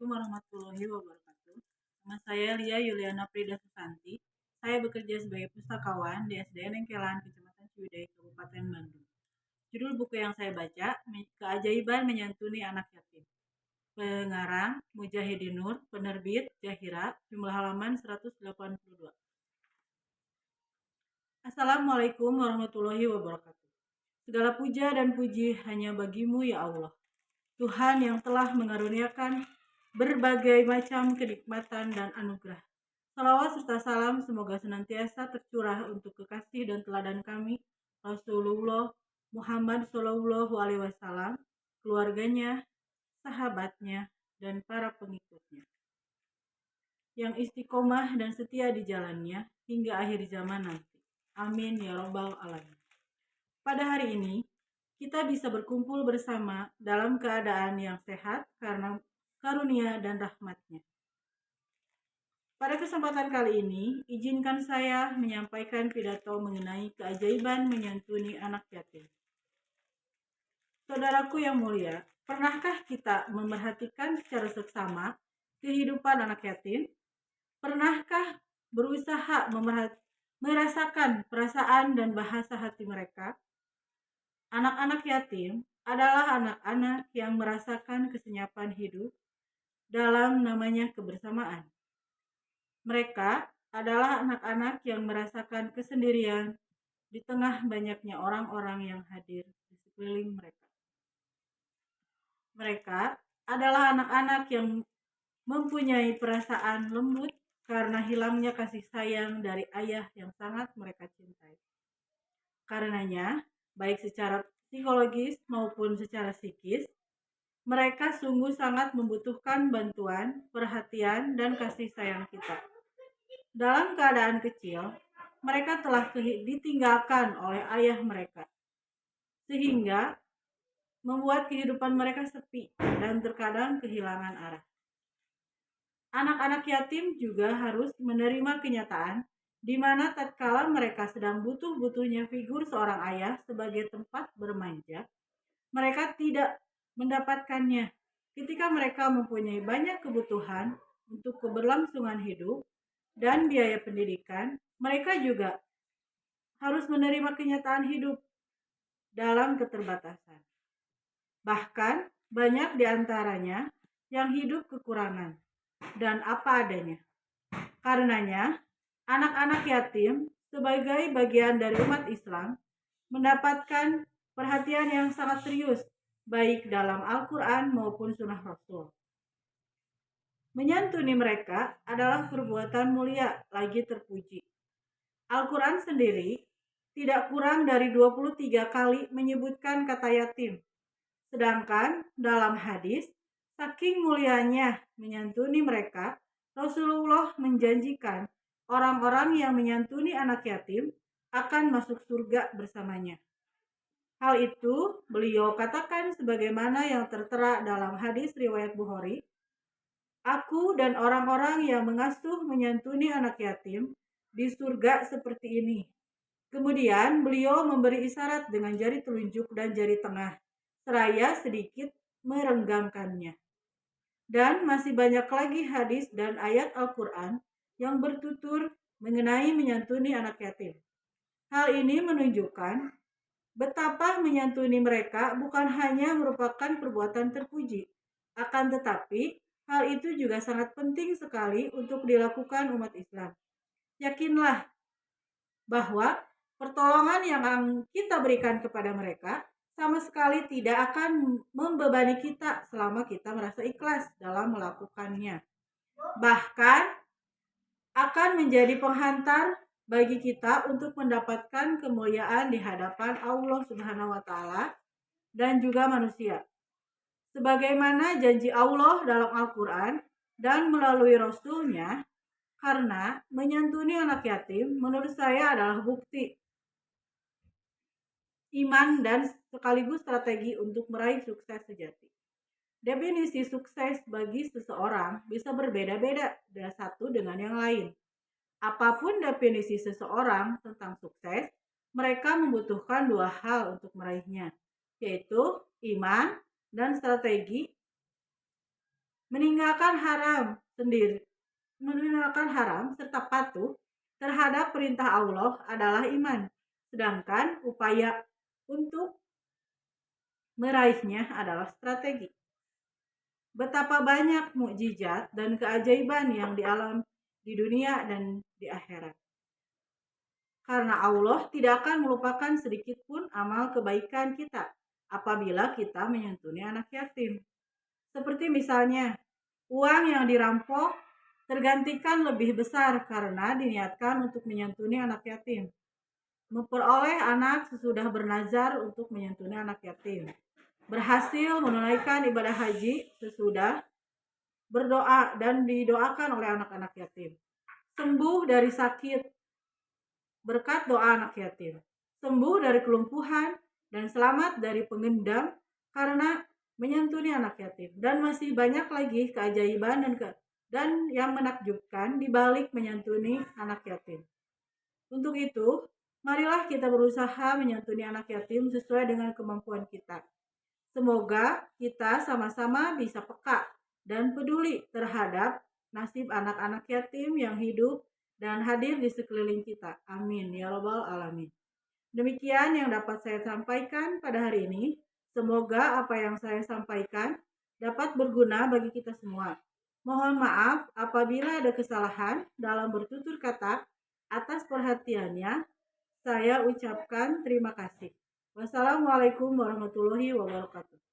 Assalamualaikum warahmatullahi wabarakatuh. Nama saya Lia Yuliana Prida Susanti. Saya bekerja sebagai pustakawan di SDN Engkelan, Kecamatan Ciwidey, Kabupaten Bandung. Judul buku yang saya baca, Keajaiban Menyantuni Anak Yatim. Pengarang Mujahidin Nur, penerbit Jahira, jumlah halaman 182. Assalamualaikum warahmatullahi wabarakatuh. Segala puja dan puji hanya bagimu ya Allah, Tuhan yang telah mengaruniakan berbagai macam kenikmatan dan anugerah. Salawat serta salam semoga senantiasa tercurah untuk kekasih dan teladan kami, Rasulullah Muhammad SAW, keluarganya, sahabatnya, dan para pengikutnya, yang istiqomah dan setia di jalannya hingga akhir zaman nanti. Amin ya robbal alamin. Pada hari ini, kita bisa berkumpul bersama dalam keadaan yang sehat karena karunia dan rahmat-Nya. Pada kesempatan kali ini, izinkan saya menyampaikan pidato mengenai keajaiban menyantuni anak yatim. Saudaraku yang mulia, pernahkah kita memerhatikan secara seksama kehidupan anak yatim? Pernahkah berusaha merasakan perasaan dan bahasa hati mereka? Anak-anak yatim adalah anak-anak yang merasakan kesenyapan hidup dalam namanya kebersamaan. Mereka adalah anak-anak yang merasakan kesendirian di tengah banyaknya orang-orang yang hadir di sekeliling mereka. Mereka adalah anak-anak yang mempunyai perasaan lembut karena hilangnya kasih sayang dari ayah yang sangat mereka cintai. Karenanya, baik secara psikologis maupun secara psikis, mereka sungguh sangat membutuhkan bantuan, perhatian, dan kasih sayang kita. Dalam keadaan kecil, mereka telah ditinggalkan oleh ayah mereka, sehingga membuat kehidupan mereka sepi dan terkadang kehilangan arah. Anak-anak yatim juga harus menerima kenyataan di mana tatkala mereka sedang butuh-butuhnya figur seorang ayah sebagai tempat bermanja, mereka tidak mendapatkannya. Ketika mereka mempunyai banyak kebutuhan untuk keberlangsungan hidup dan biaya pendidikan, mereka juga harus menerima kenyataan hidup dalam keterbatasan. Bahkan banyak di antaranya yang hidup kekurangan dan apa adanya. Karenanya, anak-anak yatim sebagai bagian dari umat Islam mendapatkan perhatian yang sangat serius baik dalam Al-Quran maupun Sunnah Rasul. Menyantuni mereka adalah perbuatan mulia lagi terpuji. Al-Quran sendiri tidak kurang dari 23 kali menyebutkan kata yatim. Sedangkan dalam hadis, saking mulianya menyantuni mereka, Rasulullah menjanjikan orang-orang yang menyantuni anak yatim akan masuk surga bersamanya. Hal itu beliau katakan sebagaimana yang tertera dalam hadis riwayat Bukhari, "Aku dan orang-orang yang mengasuh menyantuni anak yatim di surga seperti ini." Kemudian beliau memberi isyarat dengan jari telunjuk dan jari tengah, seraya sedikit merenggamkannya. Dan masih banyak lagi hadis dan ayat Al-Quran yang bertutur mengenai menyantuni anak yatim. Hal ini menunjukkan betapa menyantuni mereka bukan hanya merupakan perbuatan terpuji, akan tetapi hal itu juga sangat penting sekali untuk dilakukan umat Islam. Yakinlah bahwa pertolongan yang kita berikan kepada mereka sama sekali tidak akan membebani kita selama kita merasa ikhlas dalam melakukannya. Bahkan akan menjadi penghantar bagi kita untuk mendapatkan kemuliaan di hadapan Allah Subhanahu wa taala dan juga manusia. Sebagaimana janji Allah dalam Al-Quran dan melalui Rasul-Nya, karena menyantuni anak yatim menurut saya adalah bukti iman dan sekaligus strategi untuk meraih sukses sejati. Definisi sukses bagi seseorang bisa berbeda-beda dari satu dengan yang lain. Apapun definisi seseorang tentang sukses, mereka membutuhkan dua hal untuk meraihnya, yaitu iman dan strategi. meninggalkan haram serta patuh terhadap perintah Allah adalah iman, sedangkan upaya untuk meraihnya adalah strategi. Betapa banyak mukjizat dan keajaiban yang dialami di dunia dan di akhirat. Karena Allah tidak akan melupakan sedikit pun amal kebaikan kita apabila kita menyantuni anak yatim. Seperti misalnya, uang yang dirampok tergantikan lebih besar karena diniatkan untuk menyantuni anak yatim. Memperoleh anak sesudah bernazar untuk menyantuni anak yatim. Berhasil menunaikan ibadah haji sesudah berdoa dan didoakan oleh anak-anak yatim. Sembuh dari sakit berkat doa anak yatim. Sembuh dari kelumpuhan dan selamat dari pengendam karena menyantuni anak yatim. Dan masih banyak lagi keajaiban dan yang menakjubkan di balik menyantuni anak yatim. Untuk itu, marilah kita berusaha menyantuni anak yatim sesuai dengan kemampuan kita. Semoga kita sama-sama bisa peka dan peduli terhadap nasib anak-anak yatim yang hidup dan hadir di sekeliling kita. Amin ya rabbal alamin. Demikian yang dapat saya sampaikan pada hari ini. Semoga apa yang saya sampaikan dapat berguna bagi kita semua. Mohon maaf apabila ada kesalahan dalam bertutur kata. Atas perhatiannya, saya ucapkan terima kasih. Wassalamualaikum warahmatullahi wabarakatuh.